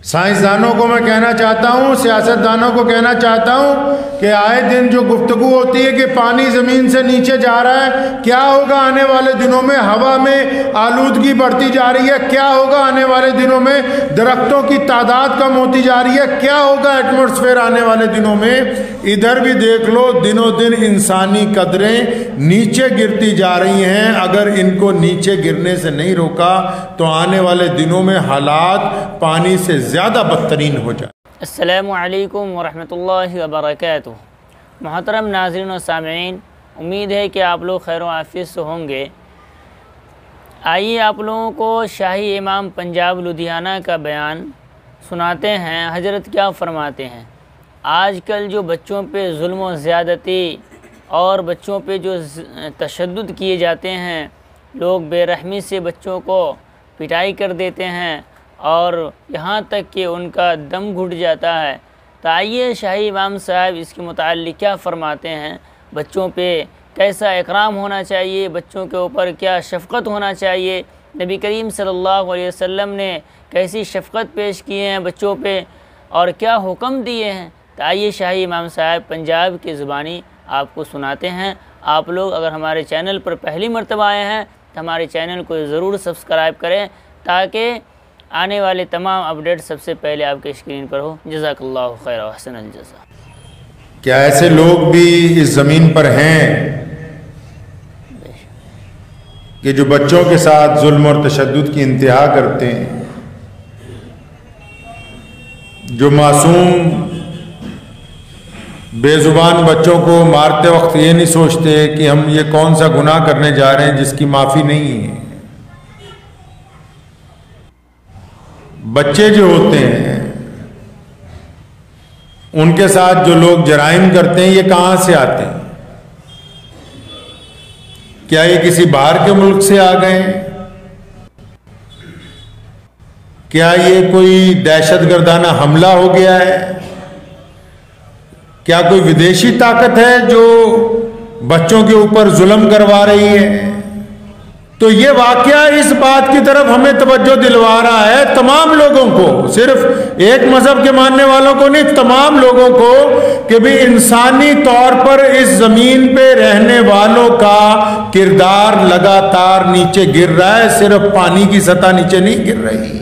साइंसदानों को मैं कहना चाहता हूँ, सियासतदानों को कहना चाहता हूँ कि आए दिन जो गुफ्तगू होती है कि पानी ज़मीन से नीचे जा रहा है, क्या होगा आने वाले दिनों में? हवा में आलूदगी बढ़ती जा रही है, क्या होगा आने वाले दिनों में? दरख्तों की तादाद कम होती जा रही है, क्या होगा एटमॉस्फेयर आने वाले दिनों में? इधर भी देख लो, दिनों दिन इंसानी कदरें नीचे गिरती जा रही हैं। अगर इनको नीचे गिरने से नहीं रोका तो आने वाले दिनों में हालात पानी से ज़्यादा बदतरीन हो जाए। अस्सलामु अलैकुम वरहमतुल्लाहि वबरकातुहू। मोहतरम नाज़रीन और सामीन, उम्मीद है कि आप लोग खैर आफियत से होंगे। आइए आप लोगों को शाही इमाम पंजाब लुधियाना का बयान सुनाते हैं। हजरत क्या फरमाते हैं? आजकल जो बच्चों पे जुल्म और ज़्यादती और बच्चों पे जो तशद्दुद किए जाते हैं, लोग बेरहमी से बच्चों को पिटाई कर देते हैं और यहाँ तक कि उनका दम घुट जाता है। तो आइए शाही इमाम साहब इसके मुताल्लिक़ क्या फ़रमाते हैं, बच्चों पे कैसा इकराम होना चाहिए, बच्चों के ऊपर क्या शफ़क़त होना चाहिए, नबी करीम सल्लल्लाहु अलैहि वसल्लम ने कैसी शफ़क़त पेश की है बच्चों पे और क्या हुक्म दिए हैं। तो आइए शाही इमाम साहब पंजाब की ज़ुबानी आपको सुनाते हैं। आप लोग अगर हमारे चैनल पर पहली मरतबा आए हैं तो हमारे चैनल को ज़रूर सब्सक्राइब करें ताकि आने वाले तमाम अपडेट सबसे पहले आपके स्क्रीन पर हो। जज़ाकल्लाहु खैर व अहसनल जज़ा। क्या ऐसे लोग भी इस ज़मीन पर हैं कि जो बच्चों के साथ जुल्म और तशद्दुद की इंतहा करते हैं, जो मासूम बेजुबान बच्चों को मारते वक्त ये नहीं सोचते कि हम ये कौन सा गुनाह करने जा रहे हैं जिसकी माफ़ी नहीं है। बच्चे जो होते हैं उनके साथ जो लोग जराइम करते हैं, ये कहाँ से आते हैं? क्या ये किसी बाहर के मुल्क से आ गए? क्या ये कोई दहशतगर्दाना हमला हो गया है? क्या कोई विदेशी ताकत है जो बच्चों के ऊपर जुल्म करवा रही है? तो ये वाकया इस बात की तरफ हमें तवज्जो दिलवा रहा है, तमाम लोगों को, सिर्फ एक मजहब के मानने वालों को नहीं, तमाम लोगों को, कि भी इंसानी तौर पर इस जमीन पे रहने वालों का किरदार लगातार नीचे गिर रहा है, सिर्फ पानी की सतह नीचे नहीं गिर रही।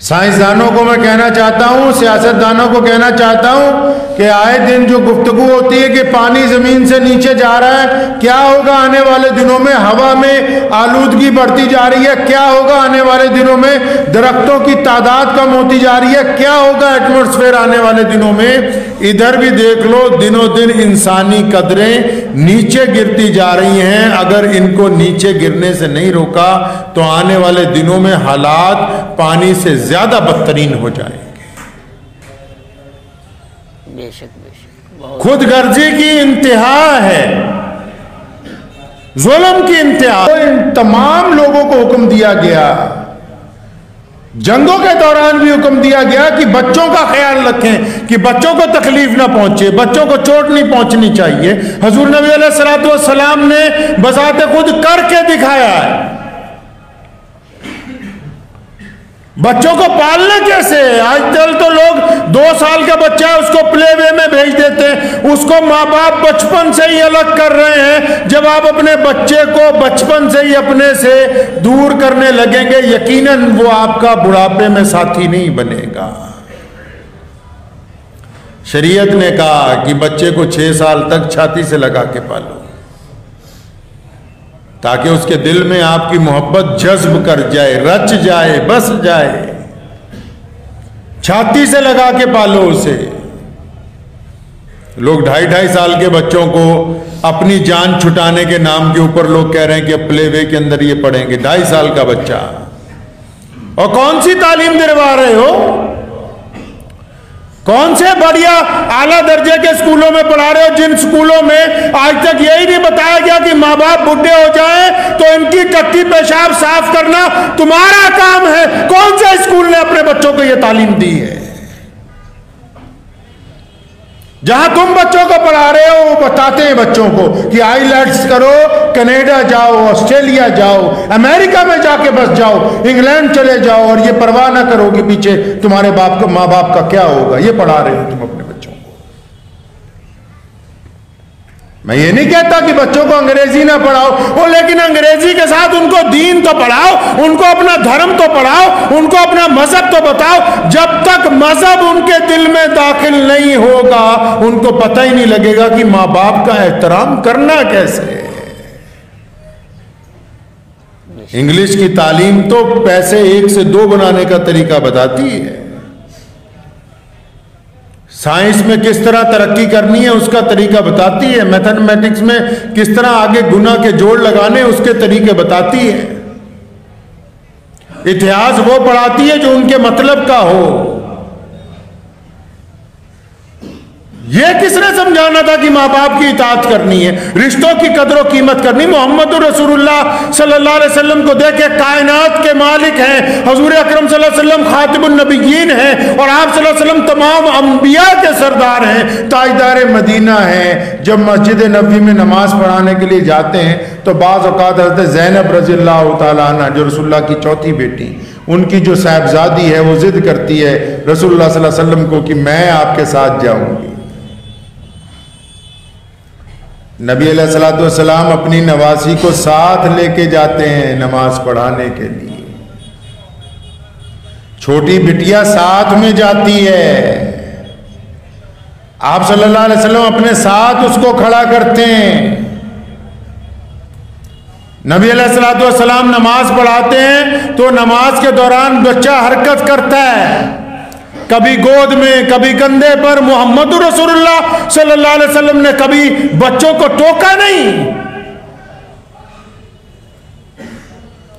साइंसदानों को मैं कहना चाहता हूँ, सियासतदानों को कहना चाहता हूँ कि आए दिन जो गुफ्तगू होती है कि पानी ज़मीन से नीचे जा रहा है, क्या होगा आने वाले दिनों में? हवा में आलूदगी बढ़ती जा रही है, क्या होगा आने वाले दिनों में? दरख्तों की तादाद कम होती जा रही है, क्या होगा एटमॉस्फेयर आने वाले दिनों में? इधर भी देख लो, दिनों दिन इंसानी कदरें नीचे गिरती जा रही हैं। अगर इनको नीचे गिरने से नहीं रोका तो आने वाले दिनों में हालात पानी से ज़्यादा बदतरीन हो जाएंगे। बेशक बेशक, खुद गर्जी की इंतहा है, जुल्म की इंतहा। तो इन तमाम लोगों को हुक्म दिया गया, जंगों के दौरान भी हुक्म दिया गया कि बच्चों का ख्याल रखें, कि बच्चों को तकलीफ ना पहुंचे, बच्चों को चोट नहीं पहुंचनी चाहिए। हजूर नबी अलैहिस्सलातु वस्सलाम ने बजाते खुद करके दिखाया है। बच्चों को पालना कैसे? आजकल तो लोग 2 साल का बच्चा है उसको प्ले वे में भेज देते हैं, उसको माँ बाप बचपन से ही अलग कर रहे हैं। जब आप अपने बच्चे को बचपन से ही अपने से दूर करने लगेंगे, यकीनन वो आपका बुढ़ापे में साथी नहीं बनेगा। शरीयत ने कहा कि बच्चे को 6 साल तक छाती से लगा के पालो ताकि उसके दिल में आपकी मोहब्बत जज्ब कर जाए, रच जाए, बस जाए। छाती से लगा के पालो उसे। लोग 2.5 साल के बच्चों को अपनी जान छुटाने के नाम के ऊपर लोग कह रहे हैं कि प्ले वे के अंदर ये पढ़ेंगे। 2.5 साल का बच्चा, और कौन सी तालीम दिलवा रहे हो? कौन से बढ़िया आला दर्जे के स्कूलों में पढ़ा रहे हो, जिन स्कूलों में आज तक यही नहीं बताया गया कि माँ बाप बुढ़े हो जाए तो इनकी टट्टी पेशाब साफ करना तुम्हारा काम है? कौन से स्कूल ने अपने बच्चों को यह तालीम दी है? जहां तुम बच्चों को पढ़ा रहे हो वो बताते हैं बच्चों को कि आईलेट्स करो, कनाडा जाओ, ऑस्ट्रेलिया जाओ, अमेरिका में जाके बस जाओ, इंग्लैंड चले जाओ, और ये परवाह ना करो कि पीछे तुम्हारे माँ बाप का क्या होगा। ये पढ़ा रहे हो तुम अपने बच्चों को। मैं ये नहीं कहता कि बच्चों को अंग्रेजी ना पढ़ाओ, वो लेकिन अंग्रेजी के साथ उनको दीन तो पढ़ाओ, उनको अपना धर्म तो पढ़ाओ, उनको अपना मजहब तो बताओ। जब तक मजहब उनके दिल में दाखिल नहीं होगा उनको पता ही नहीं लगेगा कि माँ बाप का एहतराम करना कैसे है। इंग्लिश की तालीम तो पैसे 1 से 2 बनाने का तरीका बताती है, साइंस में किस तरह तरक्की करनी है उसका तरीका बताती है, मैथमेटिक्स में किस तरह आगे गुना के जोड़ लगाने उसके तरीके बताती है। इतिहास वो पढ़ाती है जो उनके मतलब का हो। ये किसने समझाना था कि माँ बाप की इताअत करनी है, रिश्तों की कदर और कीमत करनी। मोहम्मद रसूलुल्लाह सल्लल्लाहु अलैहि वसल्लम को देखे, कायनात के मालिक हैं, हजूर अकरम सल्लल्लाहु अलैहि वसल्लम खातिमुन नबिय्यीन हैं, और आप सल्लल्लाहु अलैहि वसल्लम तमाम अंबिया के सरदार हैं, ताजदार मदीना हैं। जब मस्जिद नबी में नमाज पढ़ाने के लिए जाते हैं तो बाज़ औक़ात हज़रत ज़ैनब रज़ियल्लाहु तआला अन्हा, जो रसूलुल्लाह की चौथी बेटी, उनकी जो साहबजादी है वो जिद करती है रसूलुल्लाह सल्लल्लाहु अलैहि वसल्लम को कि मैं आपके साथ जाऊंगी। नबी अलैहिस्सलातु वस्सलाम अपनी नवासी को साथ लेके जाते हैं नमाज पढ़ाने के लिए। छोटी बिटिया साथ में जाती है, आप सल्लल्लाहु अलैहि वसल्लम अपने साथ उसको खड़ा करते हैं। नबी अलैहिस्सलातु वस्सलाम नमाज पढ़ाते हैं तो नमाज के दौरान बच्चा हरकत करता है, कभी गोद में, कभी कंधे पर। मोहम्मद रसूलुल्लाह सल्लल्लाहु अलैहि वसल्लम ने कभी बच्चों को टोका नहीं।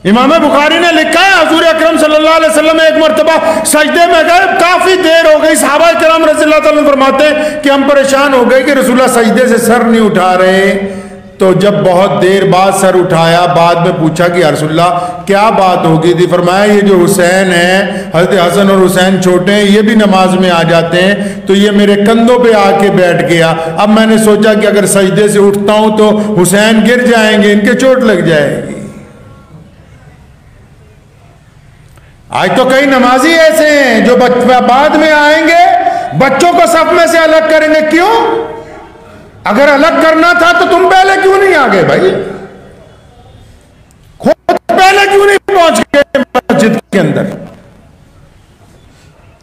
इमाम बुखारी ने लिखा है हुजूर अकरम सल्लल्लाहु अलैहि वसल्लम एक मर्तबा सजदे में गए, काफी देर हो गई, सहाबा किराम रज़ियल्लाहु ताला अन्हुम फरमाते हैं कि हम परेशान हो गए कि रसूलुल्लाह सजदे से सर नहीं उठा रहे। तो जब बहुत देर बाद सर उठाया, बाद में पूछा कि रसूलुल्लाह क्या बात होगी थी? फरमाया ये जो हुसैन है, हज़रत हसन और हुसैन छोटे हैं, ये भी नमाज में आ जाते हैं, तो ये मेरे कंधों पे आके बैठ गया। अब मैंने सोचा कि अगर सजदे से उठता हूं तो हुसैन गिर जाएंगे, इनके चोट लग जाएगी। आज तो कई नमाजी ऐसे हैं जो बाद में आएंगे, बच्चों को सफ में से अलग करेंगे। क्यों? अगर अलग करना था तो तुम पहले क्यों नहीं आ गए भाई? खुद पहले क्यों नहीं पहुंच गए मस्जिद के अंदर?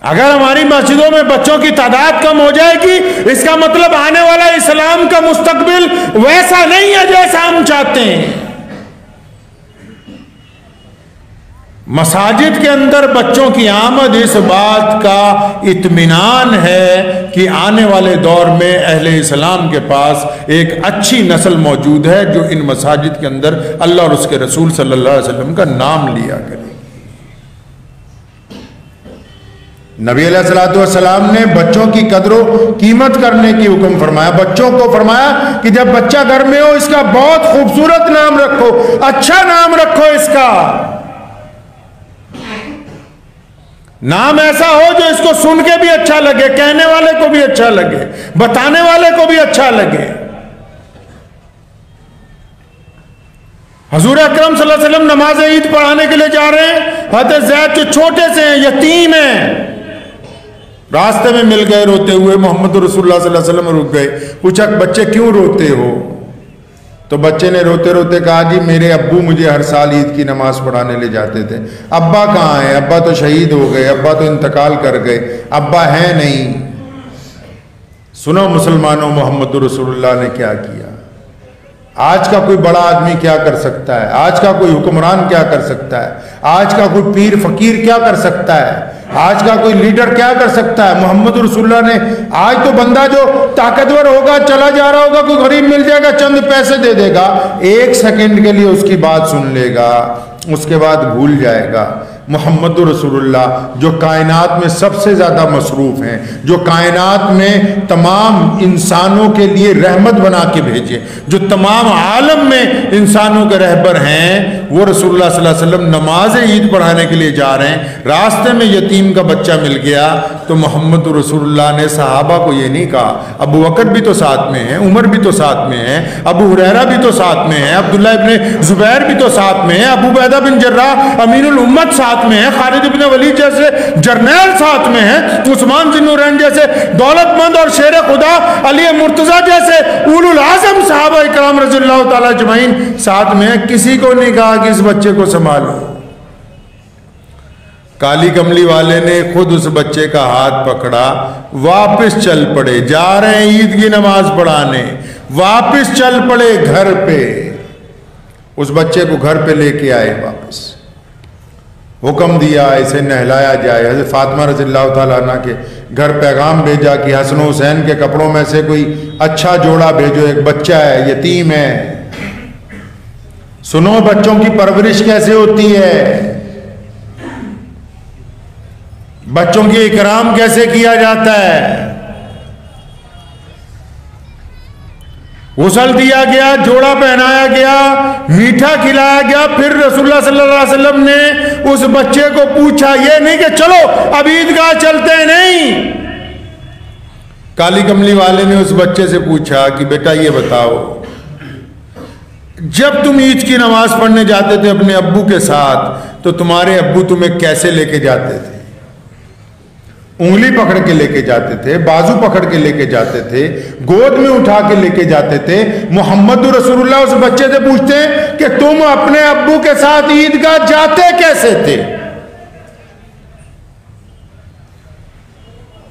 अगर हमारी मस्जिदों में बच्चों की तादाद कम हो जाएगी, इसका मतलब आने वाला इस्लाम का मुस्तकबिल वैसा नहीं है जैसा हम चाहते हैं। मसाजिद के अंदर बच्चों की आमद इस बात का इत्मीनान है कि आने वाले दौर में अहले इस्लाम के पास एक अच्छी नस्ल मौजूद है जो इन मसाजिद के अंदर अल्लाह और उसके रसूल सल्लल्लाहु अलैहि वसल्लम का नाम लिया करे। नबी अलैहिस्सलातु वस्सलाम ने बच्चों की कदर कीमत करने की हुक्म फरमाया। बच्चों को फरमाया कि जब बच्चा घर में हो इसका बहुत खूबसूरत नाम रखो, अच्छा नाम रखो, इसका नाम ऐसा हो जो इसको सुन के भी अच्छा लगे, कहने वाले को भी अच्छा लगे, बताने वाले को भी अच्छा लगे। हुजूर अकरम सल्लल्लाहु अलैहि वसल्लम नमाज ईद पढ़ाने के लिए जा रहे हैं, हज़रत ज़ैद जो छोटे से हैं, यतीम हैं, रास्ते में मिल गए रोते हुए। मोहम्मद रसूलुल्लाह सल्लल्लाहु अलैहि वसल्लम रुक गए, पूछा बच्चे क्यों रोते हो? तो बच्चे ने रोते रोते कहा जी मेरे अब्बू मुझे हर साल ईद की नमाज पढ़ाने ले जाते थे। अब्बा कहाँ हैं? अब्बा तो शहीद हो गए, अब्बा तो इंतकाल कर गए, अब्बा हैं नहीं। सुनो मुसलमानों, मोहम्मद रसूलुल्लाह ने क्या किया। आज का कोई बड़ा आदमी क्या कर सकता है? आज का कोई हुक्मरान क्या कर सकता है? आज का कोई पीर फकीर क्या कर सकता है? आज का कोई लीडर क्या कर सकता है? मोहम्मद रसूलुल्लाह ने आज तो बंदा जो ताकतवर होगा, चला जा रहा होगा, कोई गरीब मिल जाएगा, चंद पैसे दे देगा, 1 सेकंड के लिए उसकी बात सुन लेगा, उसके बाद भूल जाएगा। मोहम्मद रसूलुल्लाह जो कायनात में सबसे ज़्यादा मसरूफ़ हैं, जो कायनात में तमाम इंसानों के लिए रहमत बना के भेजे, जो तमाम आलम में इंसानों के रहबर हैं, वो रसूलुल्लाह सल्लल्लाहु अलैहि वसल्लम नमाज ईद पढ़ाने के लिए जा रहे हैं। रास्ते में यतीम का बच्चा मिल गया तो मोहम्मद रसूलुल्लाह ने सहाबा को ये नहीं कहा, अबू बकर भी तो साथ में है, उमर भी तो साथ में है, अबू हुरैरा भी तो साथ में है, अब्दुल्ला इब्न जुबैर भी तो साथ में है, अबू उबैदा बिन जर्राह अमीनुल उम्मत साथ में है, खालिद इब्न वलीद जैसे जर्नैल साथ में है, उस्मान ज़ुन्नूरैन जैसे दौलतमंद और शेर खुदा अली मुर्तज़ा जैसे उलुल आज़म सहाबा इकराम रज़ियल्लाहु ताला अजमईन साथ में है। किसी को नहीं कहा कि इस बच्चे को संभालो। काली कमली वाले ने खुद उस बच्चे का हाथ पकड़ा, वापस चल पड़े, जा रहे हैं ईद की नमाज पढ़ाने, वापस चल पड़े घर पे, उस बच्चे को घर पे लेके आए वापस, हुक्म दिया इसे नहलाया जाए। हज़रत फातिमा रज़ियल्लाहु ताला अन्हा के घर पैगाम भेजा कि हसन हुसैन के कपड़ों में से कोई अच्छा जोड़ा भेजो, एक बच्चा है, यतीम है। सुनो बच्चों की परवरिश कैसे होती है, बच्चों की इकराम कैसे किया जाता है। गुस्ल दिया गया, जोड़ा पहनाया गया, मीठा खिलाया गया। फिर रसूलुल्लाह सल्लल्लाहु अलैहि वसल्लम ने उस बच्चे को पूछा, ये नहीं कि चलो अब ईदगाह चलते हैं, नहीं। काली कमली वाले ने उस बच्चे से पूछा कि बेटा ये बताओ, जब तुम ईद की नमाज पढ़ने जाते थे अपने अब्बू के साथ तो तुम्हारे अब्बू तुम्हें कैसे लेके जाते थे? उंगली पकड़ के लेके जाते थे, बाजू पकड़ के लेके जाते थे, गोद में उठा के लेके जाते थे। मोहम्मद रसूलुल्लाह उस बच्चे से पूछते हैं कि तुम अपने अब्बू के साथ ईदगाह जाते कैसे थे?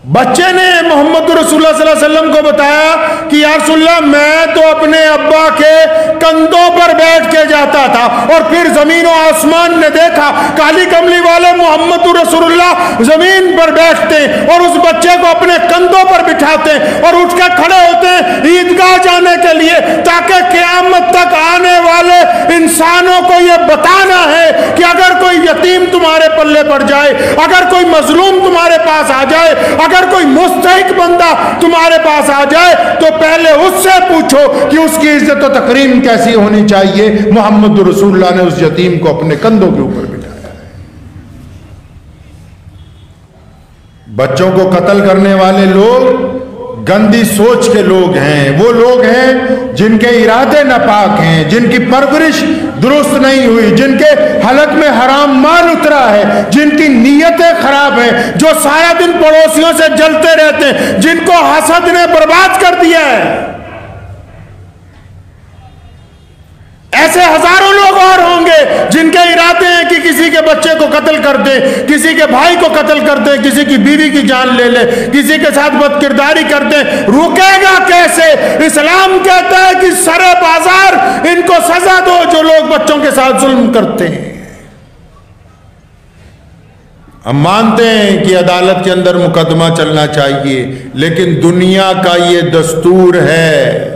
बच्चे ने मोहम्मद रसूलुल्लाह सल्लल्लाहु अलैहि वसल्लम को बताया कि या रसूलल्लाह मैं तो अपने अब्बा के कंधों पर बैठ के जाता था और फिर जमीन और आसमान ने देखा काली कमली वाले मोहम्मद रसूलुल्लाह जमीन पर बैठते और उस बच्चे को अपने कंधों पर बिठाते और उठ के खड़े होते ईदगाह जाने के लिए, ताकि क़यामत तक आने वाले इंसानों को यह बताना है कि अगर कोई यतीम तुम्हारे पल्ले पड़ जाए, अगर कोई मजलूम तुम्हारे पास आ जाए, अगर कोई मुस्तहिक बंदा तुम्हारे पास आ जाए तो पहले उससे पूछो कि उसकी इज्जत और तकरीम कैसी होनी चाहिए। मोहम्मद रसूलुल्लाह ने उस यतीम को अपने कंधों के ऊपर बिठाया। बच्चों को कत्ल करने वाले लोग गंदी सोच के लोग हैं, वो लोग हैं जिनके इरादे नापाक हैं, जिनकी परवरिश दुरुस्त नहीं हुई, जिनके हलक में हराम माल उतरा है, जिनकी नीयतें खराब हैं, जो सारा दिन पड़ोसियों से जलते रहते हैं, जिनको हसद ने बर्बाद कर दिया है। ऐसे हजारों लोग और होंगे जिनके इरादे हैं कि किसी के बच्चे को कत्ल कर दे, किसी के भाई को कत्ल कर दे, किसी की बीवी की जान ले ले, किसी के साथ बदकिरदारी कर दे। रुकेगा कैसे? इस्लाम कहता है कि सरे बाजार इनको सजा दो जो लोग बच्चों के साथ जुल्म करते हैं। हम मानते हैं कि अदालत के अंदर मुकदमा चलना चाहिए, लेकिन दुनिया का ये दस्तूर है,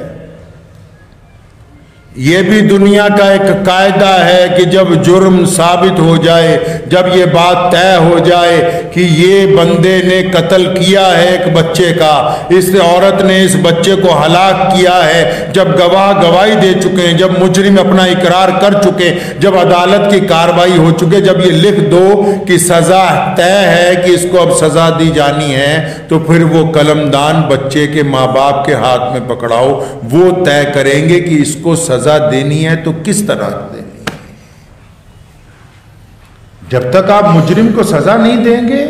ये भी दुनिया का एक कायदा है कि जब जुर्म साबित हो जाए, जब ये बात तय हो जाए कि ये बंदे ने कत्ल किया है एक बच्चे का, इस औरत ने इस बच्चे को हलाक किया है, जब गवाह गवाही दे चुके हैं, जब मुजरिम अपना इकरार कर चुके, जब अदालत की कार्रवाई हो चुके, जब ये लिख दो कि सज़ा तय है कि इसको अब सज़ा दी जानी है, तो फिर वो कलमदान बच्चे के माँ बाप के हाथ में पकड़ाओ, वो तय करेंगे कि इसको सज़ा देनी है तो किस तरह देनी है। जब तक आप मुजरिम को सजा नहीं देंगे,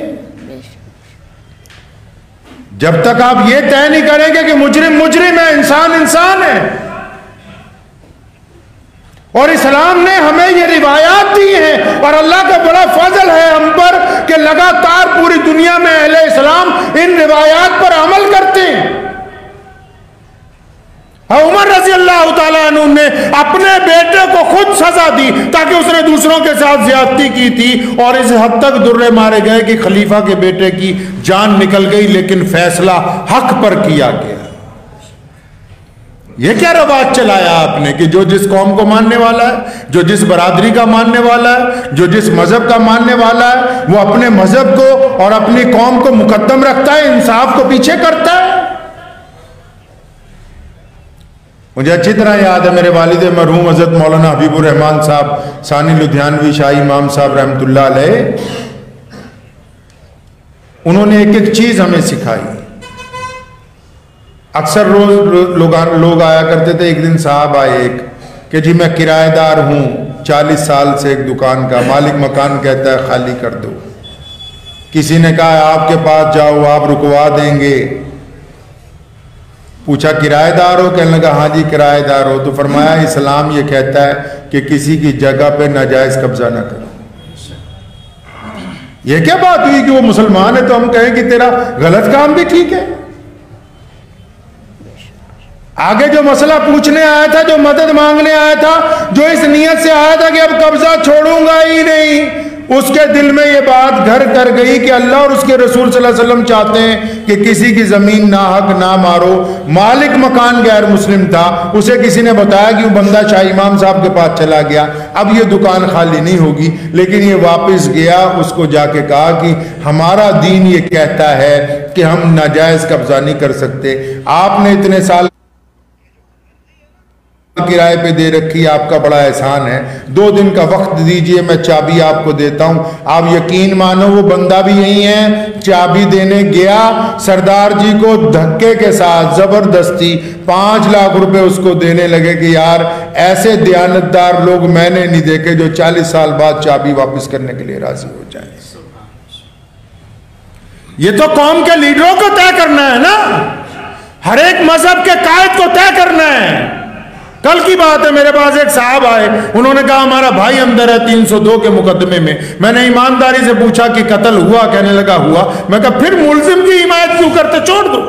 जब तक आप ये तय नहीं करेंगे कि मुजरिम मुजरिम है, इंसान इंसान है। और इस्लाम ने हमें ये रिवायात दी हैं और अल्लाह का बड़ा फजल है हम पर कि लगातार पूरी दुनिया में अहले इस्लाम इन रिवायात पर अमल करते हैं। उमर रजी अल्लाह ताला अन्हु ने अपने बेटे को खुद सजा दी ताकि उसने दूसरों के साथ ज्यादती की थी, और इस हद तक दुर्रे मारे गए कि खलीफा के बेटे की जान निकल गई, लेकिन फैसला हक पर किया गया। ये क्या रवाज चलाया आपने कि जो जिस कौम को मानने वाला है, जो जिस बरादरी का मानने वाला है, जो जिस मजहब का मानने वाला है, वो अपने मजहब को और अपनी कौम को मुकद्दम रखता है, इंसाफ को पीछे करता है। मुझे अच्छी तरह याद है, मेरे वालिद मरहूम हज़रत मौलाना हबीबुर रहमान साहब सानी लुधियानवी शाही इमाम साहब रहमतुल्लाह अलैह, उन्होंने एक एक चीज हमें सिखाई। अक्सर रोज लोग आया करते थे। एक दिन साहब आए एक कि जी मैं किराएदार हूं 40 साल से एक दुकान का, मालिक मकान कहता है खाली कर दो। किसी ने कहा आपके पास जाओ, आप रुकवा देंगे। पूछा किराएदार हो? कहने लगा हाँ जी किराएदार हो। तो फरमाया इस्लाम ये कहता है कि किसी की जगह पे नाजायज कब्जा ना करो। ये क्या बात हुई कि वो मुसलमान है तो हम कहें कि तेरा गलत काम भी ठीक है? आगे जो मसला पूछने आया था, जो मदद मांगने आया था, जो इस नियत से आया था कि अब कब्जा छोड़ूंगा ही नहीं, उसके दिल में ये बात घर कर गई कि अल्लाह और उसके रसूल सल्लल्लाहु अलैहि वसल्लम चाहते हैं कि किसी की जमीन ना हक ना मारो। मालिक मकान गैर मुस्लिम था, उसे किसी ने बताया कि वो बंदा शाह इमाम साहब के पास चला गया, अब ये दुकान खाली नहीं होगी। लेकिन ये वापस गया, उसको जाके कहा कि हमारा दीन ये कहता है कि हम नाजायज कब्जा नहीं कर सकते। आपने इतने साल किराए पे दे रखी, आपका बड़ा एहसान है, 2 दिन का वक्त दीजिए, मैं चाबी आपको देता हूं। आप यकीन मानो वो बंदा भी यही है, चाबी देने गया, सरदार जी को धक्के के साथ जबरदस्ती 5 लाख रुपए उसको देने लगे कि यार ऐसे दयानतदार लोग मैंने नहीं देखे जो 40 साल बाद चाबी वापस करने के लिए राजी हो जाए। ये तो कौम के लीडरों को तय करना है ना, हर एक मजहब के कायद को तय करना है। कल की बात है, मेरे पास एक साहब आए, उन्होंने कहा हमारा भाई अंदर है 302 के मुकदमे में। मैंने ईमानदारी से पूछा कि कत्ल हुआ? कहने लगा हुआ। मैं कहा फिर मुल्जिम की हिमायत क्यों करते? छोड़ दो,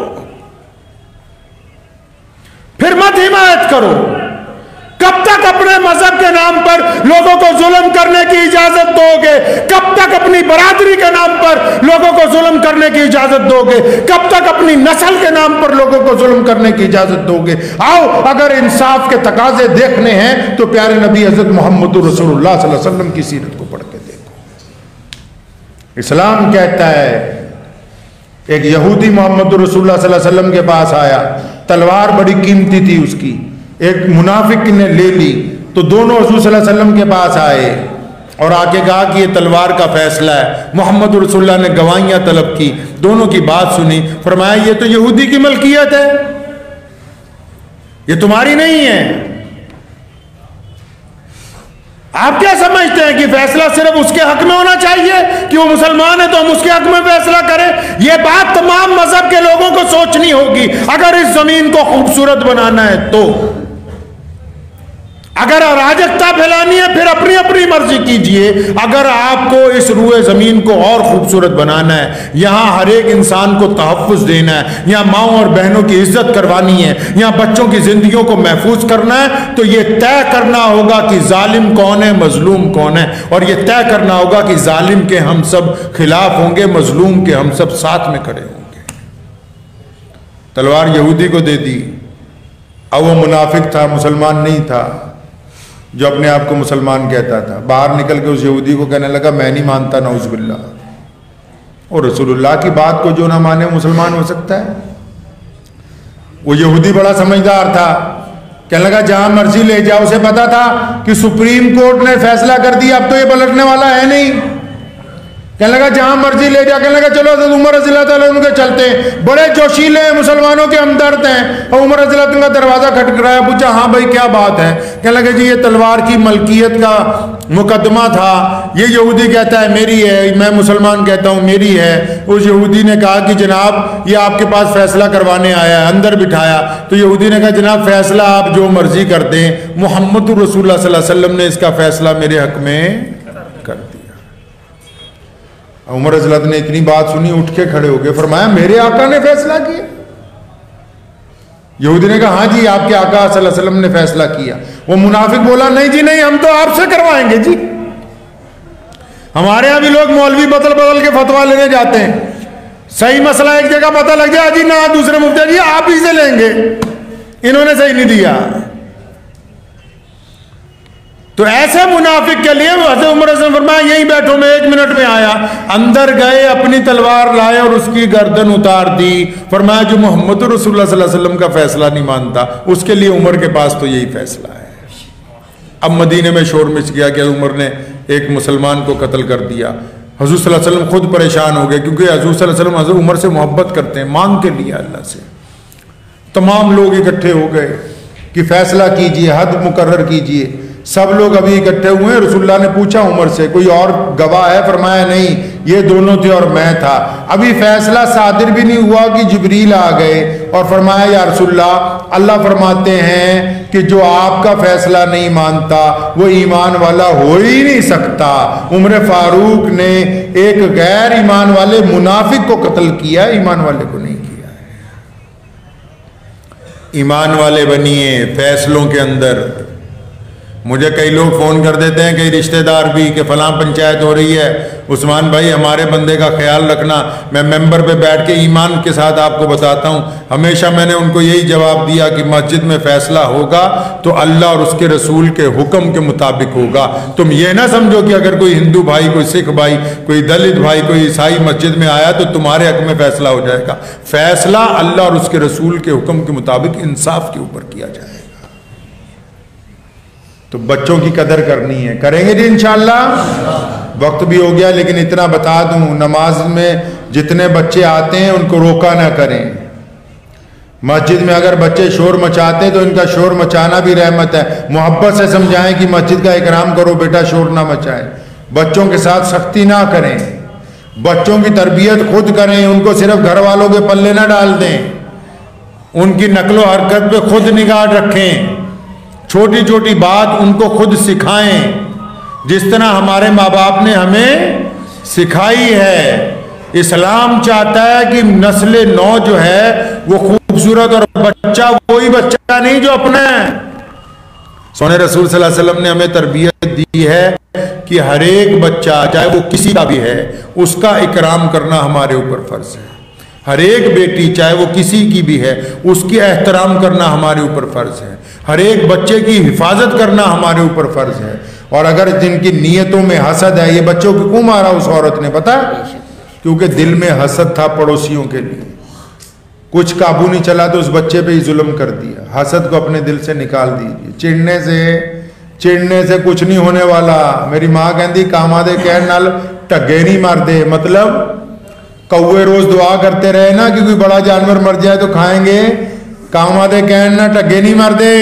फिर मत हिमायत करो। कब तक अपने मजहब के नाम पर लोगों को जुल्म करने की इजाजत दोगे? कब तक अपनी बरादरी के नाम पर लोगों को जुल्म करने की इजाजत दोगे? कब तक अपनी नस्ल के नाम पर लोगों को जुल्म करने की इजाजत दोगे? आओ, अगर इंसाफ के तकाजे देखने हैं तो प्यारे नबी हजरत मोहम्मद रसूलुल्लाह सल्लल्लाहु अलैहि वसल्लम की सीरत को पढ़ के देखो। इस्लाम कहता है, एक यहूदी मोहम्मद रसूलुल्लाह सल्लल्लाहु अलैहि वसल्लम के पास आया, तलवार बड़ी कीमती थी उसकी, एक मुनाफिक ने ले ली, तो दोनों हुजूर सल्लल्लाहु अलैहि वसल्लम के पास आए और आके कहा कि ये तलवार का फैसला है। मोहम्मद रसूलुल्लाह ने गवाहियां तलब की, दोनों की बात सुनी, फरमाया ये तो यहूदी की मलकियत है, ये तुम्हारी नहीं है। आप क्या समझते हैं कि फैसला सिर्फ उसके हक में होना चाहिए कि वो मुसलमान है तो हम उसके हक में फैसला करें? ये बात तमाम मजहब के लोगों को सोचनी होगी अगर इस जमीन को खूबसूरत बनाना है तो। अगर अराजकता फैलानी है फिर अपनी अपनी मर्जी कीजिए। अगर आपको इस रूए जमीन को और खूबसूरत बनाना है, यहाँ हर एक इंसान को तहफ़्फ़ुज़ देना है, यहाँ माओ और बहनों की इज्जत करवानी है, यहाँ बच्चों की जिंदगियों को महफूज करना है, तो ये तय करना होगा कि जालिम कौन है, मजलूम कौन है, और ये तय करना होगा कि जालिम के हम सब खिलाफ होंगे, मजलूम के हम सब साथ में खड़े होंगे। तलवार यहूदी को दे दी। अब वो मुनाफिक था, मुसलमान नहीं था, जो अपने आप को मुसलमान कहता था। बाहर निकल के उस यहूदी को कहने लगा मैं नहीं मानता नऊज़ुबिल्लाह। और रसूलुल्लाह की बात को जो ना माने मुसलमान हो सकता है? वो यहूदी बड़ा समझदार था, कहने लगा जहां मर्जी ले जाओ। उसे पता था कि सुप्रीम कोर्ट ने फैसला कर दिया, अब तो ये पलटने वाला है नहीं। कहने लगा जहां मर्जी ले जा। कहने लगा चलो तो उमर रज़ियल्लाहु ताला उनके चलते हैं, बड़े जोशीले हैं, मुसलमानों के हमदर्द हैं। और उमर रज़ियल्लाहु ताला का दरवाजा खटखटाया, पूछा हाँ भाई क्या बात है? कहने लगे जी ये तलवार की मलकियत का मुकदमा था, ये यहूदी कहता है मेरी है, मैं मुसलमान कहता हूँ मेरी है। उस यहूदी ने कहा कि जनाब ये आपके पास फैसला करवाने आया है। अंदर बिठाया तो यहूदी ने कहा जनाब फैसला आप जो मर्जी कर दें, मोहम्मद रसूलुल्लाह सल्लल्लाहु अलैहि वसल्लम ने इसका फैसला मेरे हक में कर दिया। उमर रज़ियल्लाहु ने इतनी बात सुनी, उठ के खड़े हो गए, फरमाया मेरे आका ने फैसला किया? यहूदी ने कहा हाँ जी आपके आका सल्लल्लाहु अलैहि वसल्लम ने फैसला किया। वो मुनाफिक बोला नहीं जी नहीं, हम तो आपसे करवाएंगे जी। हमारे यहां भी लोग मौलवी बदल बदल के फतवा लेने जाते हैं, सही मसला एक जगह पता लग जाए जी ना, दूसरे मुफ्ती जी आप ही से लेंगे। इन्होंने सही नहीं दिया। तो ऐसे मुनाफिक के लिए हज़रत उमर ने फरमाया यहीं बैठो, मैं 1 मिनट में आया। अंदर गए, अपनी तलवार लाए और उसकी गर्दन उतार दी। फरमाया जो मोहम्मद रसूलुल्लाह सल्लल्लाहु अलैहि वसल्लम का फैसला नहीं मानता उसके लिए उमर के पास तो यही फैसला है। अब मदीने में शोर मच गया कि उमर ने एक मुसलमान को कत्ल कर दिया। हुजूर सल्लल्लाहु अलैहि वसल्लम खुद परेशान हो गए, क्योंकि हुजूर सल्लल्लाहु अलैहि वसल्लम हज़रत उमर से मोहब्बत करते हैं, मांग के लिए अल्लाह से। तमाम लोग इकट्ठे हो गए कि फैसला कीजिए, हद मुकर्रर कीजिए। सब लोग अभी इकट्ठे हुए हैं। रसूलुल्लाह ने पूछा उमर से कोई और गवाह है? फरमाया नहीं, ये दोनों थे और मैं था। अभी फैसला सादिर भी नहीं हुआ कि जिब्रील आ गए और फरमाया या रसूलुल्लाह, अल्लाह फरमाते हैं कि जो आपका फैसला नहीं मानता वो ईमान वाला हो ही नहीं सकता। उमर फारूक ने एक गैर ईमान वाले मुनाफिक को कत्ल किया, ईमान वाले को नहीं किया। ईमान वाले बनिए फैसलों के अंदर। मुझे कई लोग फ़ोन कर देते हैं, कई रिश्तेदार भी, कि फ़लाँ पंचायत हो रही है, उस्मान भाई हमारे बंदे का ख्याल रखना। मैं मेंबर पे बैठ के ईमान के साथ आपको बताता हूँ। हमेशा मैंने उनको यही जवाब दिया कि मस्जिद में फ़ैसला होगा तो अल्लाह और उसके रसूल के हुक्म के मुताबिक होगा। तुम ये ना समझो कि अगर कोई हिंदू भाई, कोई सिख भाई, कोई दलित भाई, कोई ईसाई मस्जिद में आया तो तुम्हारे हक में फ़ैसला हो जाएगा। फ़ैसला अल्लाह और उसके रसूल के हुक्म के मुताबिक इंसाफ के ऊपर किया जाएगा। तो बच्चों की कदर करनी है, करेंगे जी इंशाअल्लाह। वक्त भी हो गया, लेकिन इतना बता दूं, नमाज में जितने बच्चे आते हैं उनको रोका ना करें। मस्जिद में अगर बच्चे शोर मचाते हैं तो इनका शोर मचाना भी रहमत है। मोहब्बत से समझाएं कि मस्जिद का इकराम करो बेटा, शोर ना मचाएं। बच्चों के साथ सख्ती ना करें, बच्चों की तरबियत खुद करें, उनको सिर्फ घर वालों के पल्ले ना डाल दें, उनकी नकलो हरकत पे खुद निगाह रखें। छोटी छोटी बात उनको खुद सिखाएं, जिस तरह हमारे माँ बाप ने हमें सिखाई है। इस्लाम चाहता है कि नस्ल नौ जो है वो खूबसूरत, और बच्चा वही बच्चा नहीं जो अपना है। सोने रसूल सल्लल्लाहु अलैहि वसल्लम ने हमें तरबियत दी है कि हर एक बच्चा, चाहे वो किसी का भी है, उसका इकराम करना हमारे ऊपर फर्ज है। हर एक बेटी, चाहे वो किसी की भी है, उसकी एहतराम करना हमारे ऊपर फर्ज है। हर एक बच्चे की हिफाजत करना हमारे ऊपर फर्ज है। और अगर जिनकी नीयतों में हसद है, ये बच्चों को क्यों मारा उस औरत ने पता? क्योंकि दिल में हसद था पड़ोसियों के लिए, कुछ काबू नहीं चला तो उस बच्चे पे ही जुल्म कर दिया। हसद को अपने दिल से निकाल दीजिए। चिढ़ने से कुछ नहीं होने वाला। मेरी माँ कहती कामा दे कह नाल ढगे नहीं मार दे, मतलब कौए रोज दुआ करते रहे ना कि कोई बड़ा जानवर मर जाए तो खाएंगे, कामा दे कहन ना ढगे नहीं मर दे।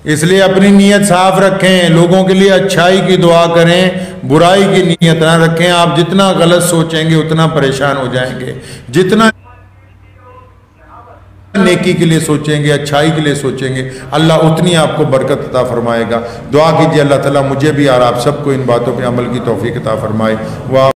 इसलिए अपनी नीयत साफ रखें, लोगों के लिए अच्छाई की दुआ करें, बुराई की नीयत ना रखें। आप जितना गलत सोचेंगे उतना परेशान हो जाएंगे, जितना नेकी के लिए सोचेंगे, अच्छाई के लिए सोचेंगे, अल्लाह उतनी आपको बरकत अता फरमाएगा। दुआ कीजिए अल्लाह ताला मुझे भी और आप सबको इन बातों पे अमल की तौफीक अता फरमाए। वाह।